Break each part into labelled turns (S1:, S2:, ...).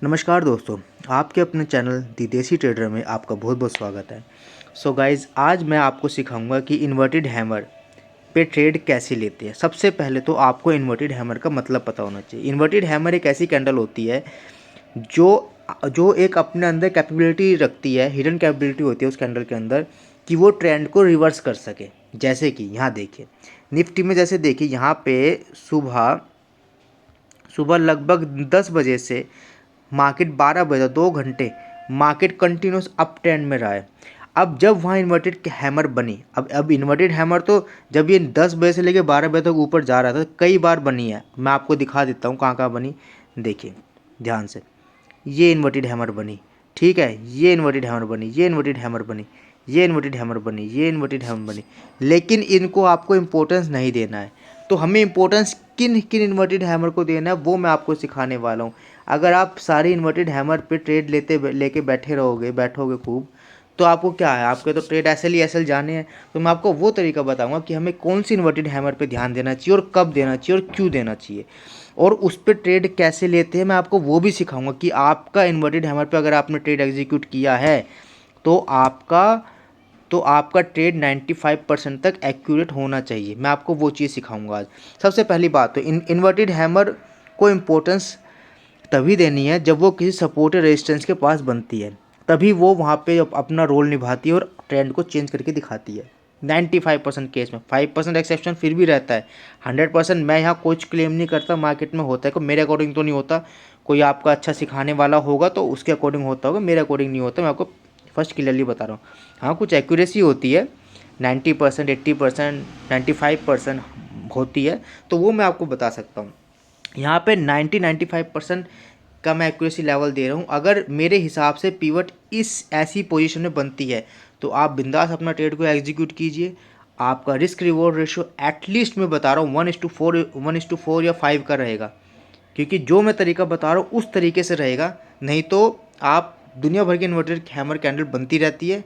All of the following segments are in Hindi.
S1: नमस्कार दोस्तों, आपके अपने चैनल दी देसी ट्रेडर में आपका बहुत बहुत स्वागत है। सो गाइज़, आज मैं आपको सिखाऊंगा कि इन्वर्टेड हैमर पे ट्रेड कैसे लेते हैं। सबसे पहले तो आपको इन्वर्टेड हैमर का मतलब पता होना चाहिए। इन्वर्टेड हैमर एक ऐसी कैंडल होती है जो जो एक अपने अंदर कैपेबिलिटी रखती है, हिडन कैपेबिलिटी होती है उस कैंडल के अंदर कि वो ट्रेंड को रिवर्स कर सके। जैसे कि यहाँ देखिए निफ्टी में, जैसे देखिए यहाँ पे सुबह सुबह लगभग 10 बजे से मार्केट 12 बजे 2 घंटे मार्केट कंटिन्यूस अप ट्रेंड में रहा है। अब जब वहाँ इन्वर्टेड हैमर बनी, अब इन्वर्टेड हैमर तो जब ये 10 बजे से लेकर 12 बजे तक ऊपर जा रहा था कई बार बनी है। मैं आपको दिखा देता हूँ कहाँ कहाँ बनी। देखिए ध्यान से, ये इन्वर्टेड हैमर बनी, ठीक है, ये इन्वर्टेड हैमर बनी, ये इन्वर्टेड हैमर बनी, ये इन्वर्टेड हैमर बनी, ये इन्वर्टेड हैमर बनी। लेकिन इनको आपको इम्पोर्टेंस नहीं देना है। तो हमें इम्पोर्टेंस किन किन इन्वर्टेड हैमर को देना है वो मैं आपको सिखाने वाला हूँ। अगर आप सारे इन्वर्टेड हैमर पे ट्रेड लेके बैठोगे खूब, तो आपको क्या है, आपके तो ट्रेड ऐसे जाने हैं। तो मैं आपको वो तरीका बताऊंगा कि हमें कौन सी इन्वर्टेड हैमर पे ध्यान देना चाहिए और कब देना चाहिए और क्यों देना चाहिए, और उस पर ट्रेड कैसे लेते हैं मैं आपको वो भी सिखाऊंगा। कि आपका इन्वर्टेड हैमर पे अगर आपने ट्रेड एग्जीक्यूट किया है तो आपका ट्रेड 95% तक एक्यूरेट होना चाहिए। मैं आपको वो चीज़ सिखाऊंगा आज। सबसे पहली बात तो इन्वर्टेड हैमर को इम्पोर्टेंस तभी देनी है जब वो किसी सपोर्ट या रेजिस्टेंस के पास बनती है, तभी वो वहाँ पे अपना रोल निभाती है और ट्रेंड को चेंज करके दिखाती है। 95% केस में, 5% एक्सेप्शन फिर भी रहता है। 100% मैं यहाँ कुछ क्लेम नहीं करता, मार्केट में होता है, को मेरे अकॉर्डिंग तो नहीं होता। कोई आपका अच्छा सिखाने वाला होगा तो उसके अकॉर्डिंग होता होगा, मेरे अकॉर्डिंग नहीं होता। मैं आपको फर्स्ट क्लियरली बता रहा हूँ। हाँ, कुछ एक्यूरेसी होती है, 90%, 80%, 95% होती है, तो वो मैं आपको बता सकता हूँ। यहाँ पे 90-95% का मैं एक्यूरेसी लेवल दे रहा हूँ। अगर मेरे हिसाब से पिवट इस ऐसी पोजीशन में बनती है तो आप बिंदास अपना ट्रेड को एग्जीक्यूट कीजिए। आपका रिस्क रिवॉर्ड रेशियो एटलीस्ट मैं बता रहा हूँ 1:4 या 5 का रहेगा, क्योंकि जो मैं तरीका बता रहा हूँ उस तरीके से रहेगा। नहीं तो आप दुनिया भर की इन्वर्टेड हैमर कैंडल बनती रहती है,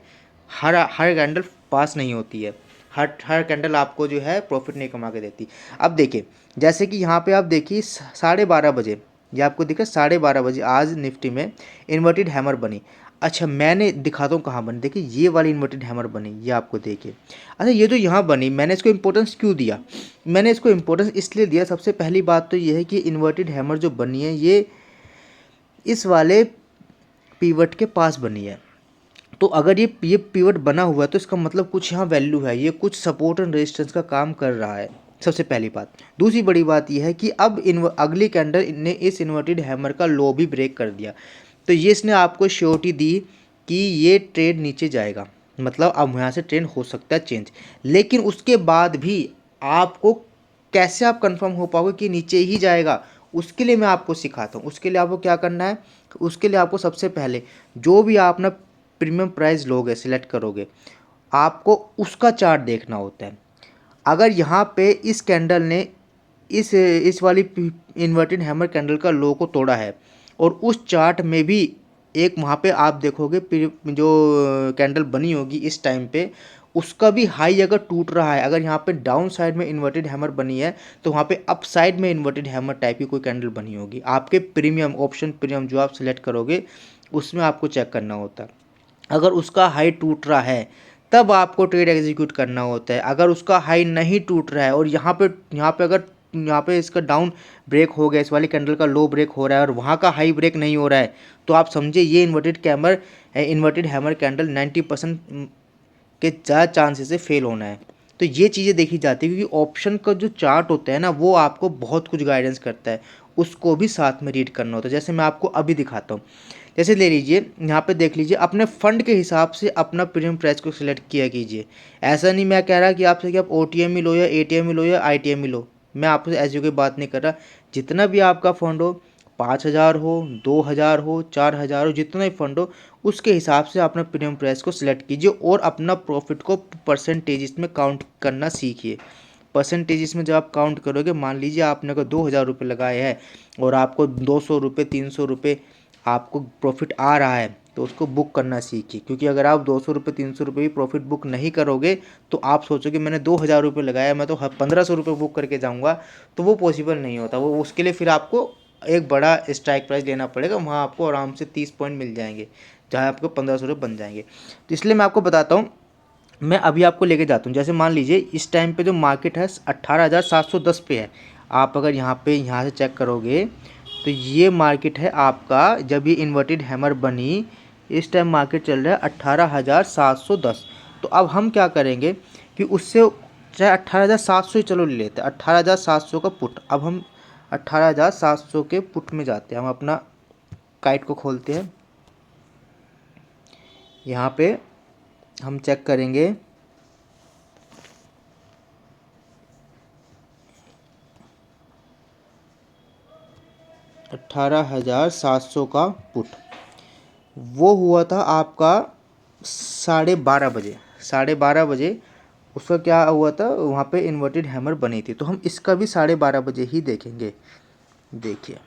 S1: हर हर कैंडल पास नहीं होती है, हर कैंडल आपको जो है प्रॉफिट नहीं कमा के देती। अब देखिए, जैसे कि यहाँ पे आप देखिए 12:30 बजे, ये आपको दिखा 12:30 बजे आज निफ्टी में इन्वर्टेड हैमर बनी। अच्छा, मैंने दिखाता हूँ कहाँ बनी। देखिए ये वाली इन्वर्टेड हैमर बनी, ये आपको देखिए। अच्छा, ये जो यहाँ बनी, मैंने इसको इम्पोर्टेंस क्यों दिया? मैंने इसको इम्पोर्टेंस इसलिए दिया, सबसे पहली बात तो ये है कि इन्वर्टेड हैमर जो बनी है ये इस वाले पीवट के पास बनी है। तो अगर ये पिवट बना हुआ है तो इसका मतलब कुछ यहाँ वैल्यू है, ये कुछ सपोर्ट एंड रेजिस्टेंस का काम कर रहा है। सबसे पहली बात। दूसरी बड़ी बात यह है कि अब अगली कैंडल ने इस इन्वर्टेड हैमर का लो भी ब्रेक कर दिया, तो ये इसने आपको श्योरिटी दी कि ये ट्रेड नीचे जाएगा। मतलब अब यहाँ से ट्रेंड हो सकता है चेंज। लेकिन उसके बाद भी आपको कैसे आप कंफर्म हो पाओगे कि नीचे ही जाएगा, उसके लिए मैं आपको सिखाता हूँ। उसके लिए आपको क्या करना है, उसके लिए आपको सबसे पहले जो भी आप ना प्रीमियम प्राइस लोगे, सिलेक्ट करोगे, आपको उसका चार्ट देखना होता है। अगर यहाँ पे इस कैंडल ने इस वाली इन्वर्टेड हैमर कैंडल का लो को तोड़ा है और उस चार्ट में भी एक वहाँ पे आप देखोगे जो कैंडल बनी होगी इस टाइम पे, उसका भी हाई अगर टूट रहा है, अगर यहाँ पे डाउन साइड में इन्वर्टेड हैमर बनी है तो वहाँ पे अप साइड में इन्वर्टेड हैमर टाइप की कोई कैंडल बनी होगी। आपके प्रीमियम ऑप्शन प्रीमियम जो आप सिलेक्ट करोगे उसमें आपको चेक करना होता है। अगर उसका हाई टूट रहा है तब आपको ट्रेड एग्जीक्यूट करना होता है। अगर उसका हाई नहीं टूट रहा है और यहाँ पे इसका डाउन ब्रेक हो गया, इस वाली कैंडल का लो ब्रेक हो रहा है और वहाँ का हाई ब्रेक नहीं हो रहा है, तो आप समझे ये इन्वर्टेड हैमर कैंडल 90% के ज़्यादा चांसेस से फेल होना है। तो ये चीज़ें देखी जाती है, क्योंकि ऑप्शन का जो चार्ट होता है ना वो आपको बहुत कुछ गाइडेंस करता है, उसको भी साथ में रीड करना होता है। जैसे मैं आपको अभी दिखाता हूँ। जैसे ले लीजिए, यहाँ पे देख लीजिए, अपने फंड के हिसाब से अपना प्रीमियम प्राइस को सिलेक्ट किया कीजिए। ऐसा नहीं मैं कह रहा कि आपसे कि आप OTM ही लो या ATM ही लो या ITM ही लो, मैं आपसे ऐसी कोई बात नहीं कर रहा। जितना भी आपका फंड हो, 5,000 हो, 2,000 हो, 4,000 हो, जितना ही फंड हो उसके हिसाब से अपना प्रीमियम प्राइस को सिलेक्ट कीजिए और अपना प्रॉफिट को परसेंटेज में काउंट करना सीखिए। परसेंटेज में जब आप काउंट करोगे, मान लीजिए आपने अगर 2,000 रुपये लगाए हैं और आपको 200 रुपये 300 रुपये आपको प्रॉफिट आ रहा है, तो उसको बुक करना सीखिए। क्योंकि अगर आप 200 रुपये 300 रुपये भी प्रॉफिट बुक नहीं करोगे तो आप सोचोगे मैंने 2,000 रुपये लगाया, मैं तो 1,500 रुपये बुक करके जाऊँगा, तो वो पॉसिबल नहीं होता। वो उसके लिए फिर आपको एक बड़ा स्ट्राइक प्राइस लेना पड़ेगा, वहाँ आपको आराम से 30 पॉइंट मिल जाएंगे, जहाँ आपको 1500 रुपये बन जाएंगे। तो इसलिए मैं आपको बताता हूँ, मैं अभी आपको लेके जाता हूँ। जैसे मान लीजिए इस टाइम पे जो मार्केट है 18,710 पे है। आप अगर यहाँ से चेक करोगे तो ये मार्केट है आपका, जब ये इन्वर्टेड हैमर बनी इस टाइम मार्केट चल रहा है 18,710। तो अब हम क्या करेंगे कि उससे चाहे 18,700 ही चलो ले लेते हैं, 18,700 का पुट। अब हम 18,700 के पुट में जाते हैं, हम अपना काइट को खोलते हैं, यहाँ पे हम चेक करेंगे 18,700 का पुट। वो हुआ था आपका 12:30 बजे उसका क्या हुआ था, वहाँ पे इन्वर्टेड हैमर बनी थी। तो हम इसका भी 12:30 बजे ही देखेंगे। देखिए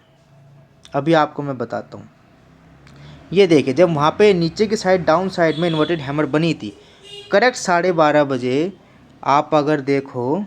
S1: अभी आपको मैं बताता हूँ, ये देखिए जब वहाँ पे नीचे की साइड डाउन साइड में इन्वर्टेड हैमर बनी थी, करेक्ट 12:30 बजे आप अगर देखो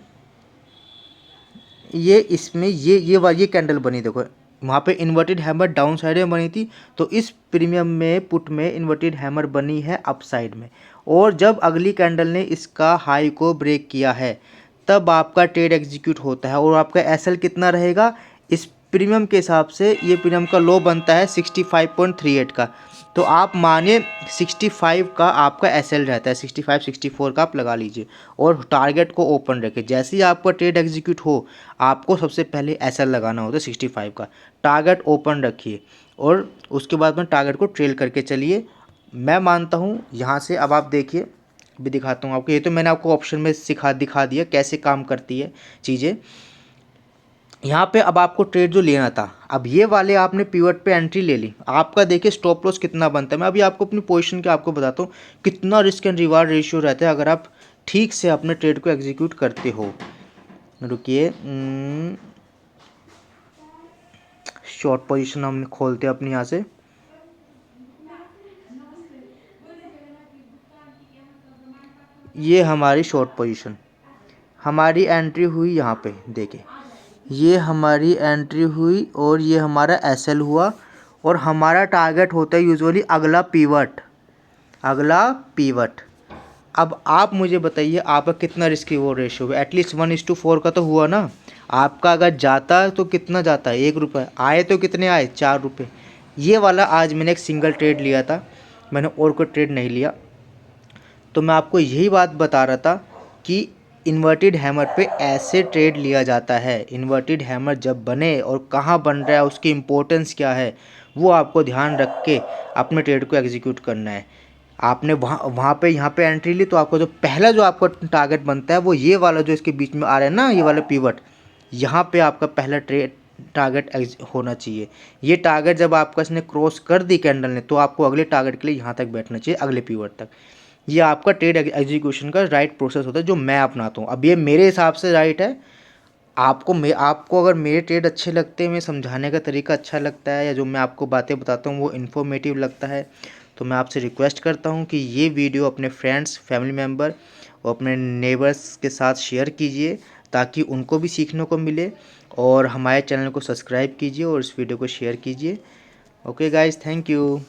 S1: ये इसमें ये कैंडल बनी, देखो वहाँ पे इन्वर्टेड हैमर डाउन साइड में बनी थी। तो इस प्रीमियम में पुट में इन्वर्टेड हैमर बनी है अप साइड में, और जब अगली कैंडल ने इसका हाई को ब्रेक किया है तब आपका ट्रेड एग्जीक्यूट होता है। और आपका एसएल कितना रहेगा, इस प्रीमियम के हिसाब से ये प्रीमियम का लो बनता है 65.38 का। तो आप मानिए 65 का आपका एसएल रहता है, 65-64 का आप लगा लीजिए, और टारगेट को ओपन रखें। जैसे ही आपका ट्रेड एग्जीक्यूट हो आपको सबसे पहले एसएल लगाना होता है 65 का, टारगेट ओपन रखिए और उसके बाद में टारगेट को ट्रेल करके चलिए। मैं मानता हूँ यहाँ से, अब आप देखिए अभी दिखाता हूँ आपको। ये तो मैंने आपको ऑप्शन में दिखा दिया कैसे काम करती है चीज़ें। यहाँ पे अब आपको ट्रेड जो लेना था, अब ये वाले आपने पिवट पे एंट्री ले ली, आपका देखिए स्टॉप लॉस कितना बनता है। मैं अभी आपको अपनी पोजीशन के आपको बताता हूँ कितना रिस्क एंड रिवार्ड रेशियो रहता है अगर आप ठीक से अपने ट्रेड को एग्जीक्यूट करते हो। रुकिए, शॉर्ट पोजीशन हम खोलते हैं अपनी यहाँ से। ये हमारी शॉर्ट पोजीशन, हमारी एंट्री हुई यहाँ पे, देखिए ये हमारी एंट्री हुई और ये हमारा एसएल हुआ, और हमारा टारगेट होता है यूजुअली अगला पीवट। अब आप मुझे बताइए आपका कितना रिस्क रिवॉर्ड रेशियो है, एटलीस्ट 1:4 का तो हुआ ना। आपका अगर जाता है तो कितना जाता है, 1 रुपये, आए तो कितने आए, 4 रुपये। ये वाला आज मैंने एक सिंगल ट्रेड लिया था, मैंने और कोई ट्रेड नहीं लिया। तो मैं आपको यही बात बता रहा था कि इन्वर्टेड हैमर पे ऐसे ट्रेड लिया जाता है। इन्वर्टेड हैमर जब बने और कहाँ बन रहा है, उसकी इम्पोर्टेंस क्या है, वो आपको ध्यान रख के अपने ट्रेड को एग्जीक्यूट करना है। आपने वहाँ पे यहाँ पे एंट्री ली तो आपको जो पहला जो आपका टारगेट बनता है वो ये वाला जो इसके बीच में आ रहा है ना, ये वाला पिवट, यहाँ पे आपका पहला ट्रेड टारगेट होना चाहिए। ये टारगेट जब आपका इसने क्रॉस कर दी कैंडल ने, तो आपको अगले टारगेट के लिए यहाँ तक बैठना चाहिए, अगले पिवट तक। ये आपका ट्रेड एग्जीक्यूशन का राइट प्रोसेस होता है जो मैं अपनाता हूँ। अब ये मेरे हिसाब से राइट है, आपको अगर मेरे ट्रेड अच्छे लगते हैं, मैं समझाने का तरीका अच्छा लगता है, या जो मैं आपको बातें बताता हूँ वो इन्फॉर्मेटिव लगता है, तो मैं आपसे रिक्वेस्ट करता हूँ कि ये वीडियो अपने फ्रेंड्स, फैमिली मेम्बर और अपने नेबर्स के साथ शेयर कीजिए ताकि उनको भी सीखने को मिले, और हमारे चैनल को सब्सक्राइब कीजिए और इस वीडियो को शेयर कीजिए। Okay guys, thank you.